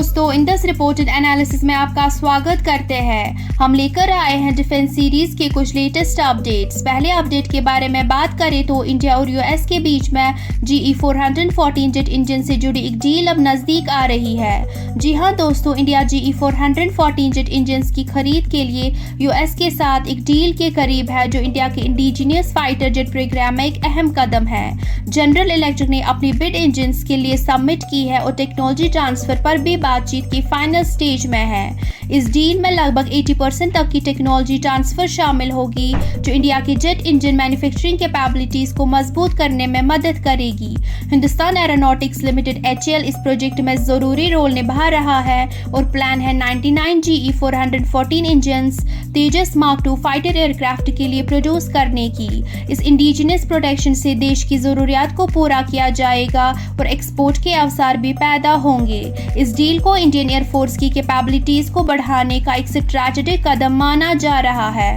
दोस्तों, इन दस reported analysis में आपका स्वागत करते हैं। हम लेकर आए हैं डिफेंस सीरीज के कुछ लेटेस्ट अपडेट्स। पहले अपडेट के बारे में बात करें तो इंडिया और यूएस के बीच में GE414 जेट इंजन से जुड़ी एक डील अब नजदीक आ रही है। जी हां दोस्तों, इंडिया GE414 जेट इंजन की खरीद के लिए यूएस के साथ एक डील के करीब है, जो इंडिया के इंडिजीनियस फाइटर जेट प्रोग्राम में एक अहम कदम है। जनरल इलेक्ट्रिक ने अपनी बिड इंजन के लिए सबमिट की है और टेक्नोलॉजी ट्रांसफर पर भी बातचीत की फाइनल स्टेज में है। इस डील में लगभग 80% तक की टेक्नोलॉजी ट्रांसफर शामिल होगी, जो इंडिया की जेट इंजन मैन्युफैक्चरिंग कैपेबिलिटीज को मजबूत करने में मदद करेगी। हिंदुस्तान एरोनॉटिक्स लिमिटेड HAL इस प्रोजेक्ट में जरूरी रोल निभा रहा है और प्लान है 99 GE414 इंजन तेजस मार्क II फाइटर एयरक्राफ्ट के लिए प्रोड्यूस करने की। इस इंडिजिनियस प्रोडक्शन से देश की जरूरियात को पूरा किया जाएगा और एक्सपोर्ट के अवसर भी पैदा होंगे। इस डील को इंडियन एयरफोर्स की कैपेबिलिटीज को बढ़ाने का एक स्ट्रैटेजिक कदम माना जा रहा है।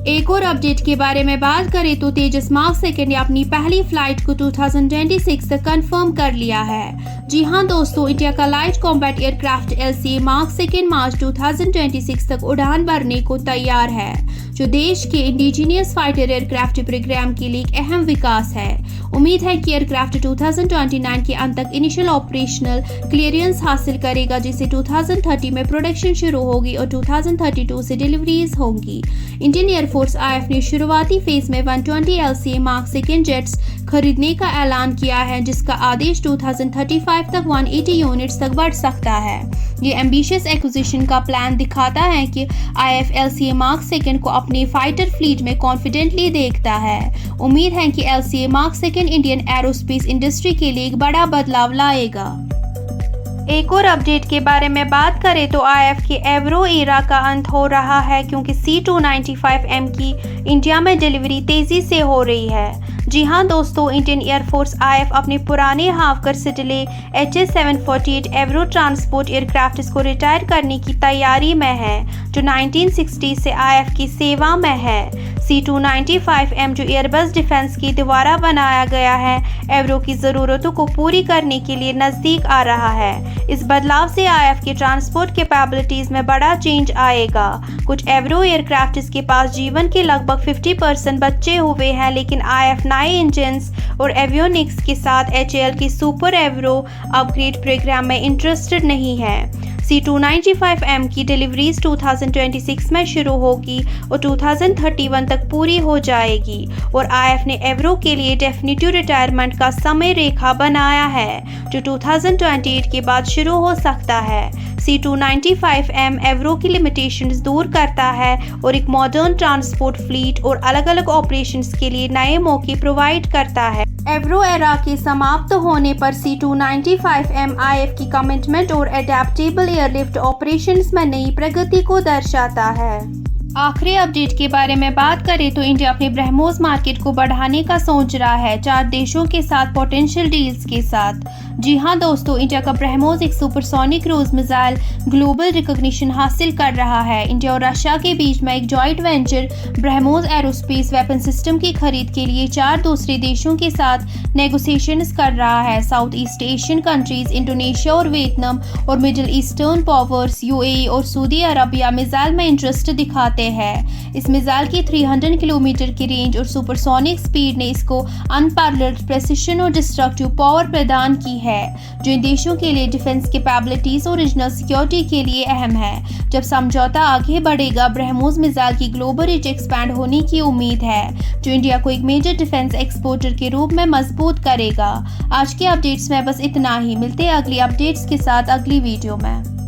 एक और अपडेट के बारे में बात करें तो तेजस मार्क II ने अपनी पहली फ्लाइट को 2026 तक कंफर्म कर लिया है। जी हां दोस्तों, इंडिया का light combat aircraft LCA mark II मार्च 2026 तक उड़ान भरने को तैयार है, जो देश के इंडिजीनियस फाइटर एयरक्राफ्ट प्रोग्राम के लिए एक अहम विकास है। उम्मीद है कि एयरक्राफ्ट 2029 के अंत तक इनिशियल ऑपरेशनल क्लियरेंस हासिल करेगा, जिससे 2030 में प्रोडक्शन शुरू होगी और 2032 से डिलीवरीज होंगी। इंडियन एयरफोर्स IAF ने शुरुआती फेज में 120 LCA मार्क II जेट्स खरीदने का ऐलान किया है, जिसका आदेश 2035 तक 180 यूनिट्स तक बढ़ सकता है। ये एम्बिशियस एक्विजिशन का प्लान दिखाता है कि IAF LCA मार्क II को अपने फाइटर फ्लीट में कॉन्फिडेंटली देखता है। उम्मीद है कि LCA mark II Indian aerospace industry के लिए एक बड़ा बदलाव लाएगा। एक और अपडेट के बारे में बात करें तो IAF के एवरो एरा का अंत हो रहा है, क्योंकि C295M की इंडिया में डिलीवरी तेजी से हो रही है। जी हां दोस्तों, इंडियन एयरफोर्स IAF अपने पुराने हावकर सिडले HA748 एवरो ट्रांसपोर्ट एयरक्राफ्ट को रिटायर करने की तैयारी में है, जो 1960 से IAF की सेवा में है। C295M, जो एयरबस डिफेंस की द्वारा बनाया गया है, एवरो की ज़रूरतों को पूरी करने के लिए नज़दीक आ रहा है। इस बदलाव से IAF की ट्रांसपोर्ट कैपेबिलिटीज़ में बड़ा चेंज आएगा। कुछ एवरो एयरक्राफ्ट के पास जीवन के लगभग 50% बचे हुए हैं, लेकिन IAF नए इंजन्स और एवियोनिक्स के साथ HAL की सुपर एवरो अपग्रेड प्रोग्राम में इंटरेस्टेड नहीं है। C295M की डिलीवरीज 2026 में शुरू होगी और 2031 तक पूरी हो जाएगी, और IAF ने एवरो के लिए डेफिनेटिव रिटायरमेंट का समय रेखा बनाया है, जो 2028 के बाद शुरू हो सकता है। C295M एवरो की लिमिटेशंस दूर करता है और एक मॉडर्न ट्रांसपोर्ट फ्लीट और अलग अलग ऑपरेशंस के लिए नए मौके प्रोवाइड करता है। एवरो एरा के समाप्त होने पर C295M IAF की कमिटमेंट और एडेप्टेबल एयरलिफ्ट ऑपरेशंस में नई प्रगति को दर्शाता है। आखिरी अपडेट के बारे में बात करें तो इंडिया अपने ब्रह्मोस मार्केट को बढ़ाने का सोच रहा है, 4 देशों के साथ पोटेंशियल डील्स के साथ। जी हां दोस्तों, इंडिया का ब्रह्मोस एक supersonic cruise missile global recognition हासिल कर रहा है। इंडिया और रशिया के बीच में एक joint venture BrahMos aerospace weapon system की खरीद के लिए 4 दूसरे देशों के साथ नेगोशिएशंस कर रहा है। South east Asian countries Indonesia और वियतनाम और मिडिल ईस्टर्न पावर्स UAE और सऊदी अरबिया मिसाइल में इंटरेस्ट दिखाते हैं। इस मिसाइल की 300 किलोमीटर की रेंज और सुपरसोनिक स्पीड ने इसको अनपैरेलल्ड प्रेसिशन और डिस्ट्रक्टिव पावर प्रदान की है, जो इन देशों के लिए डिफेंस कैपेबिलिटीज और रीजनल सिक्योरिटी के लिए अहम है। जब समझौता आगे बढ़ेगा, ब्रह्मोस मिसाइल की ग्लोबल रीच एक्सपैंड होने की उम्मीद है, जो इंडिया को एक मेजर डिफेंस एक्सपोर्टर के रूप में मजबूत करेगा। आज के अपडेट्स में बस इतना ही। मिलते हैं अगली अपडेट्स के साथ अगली वीडियो में।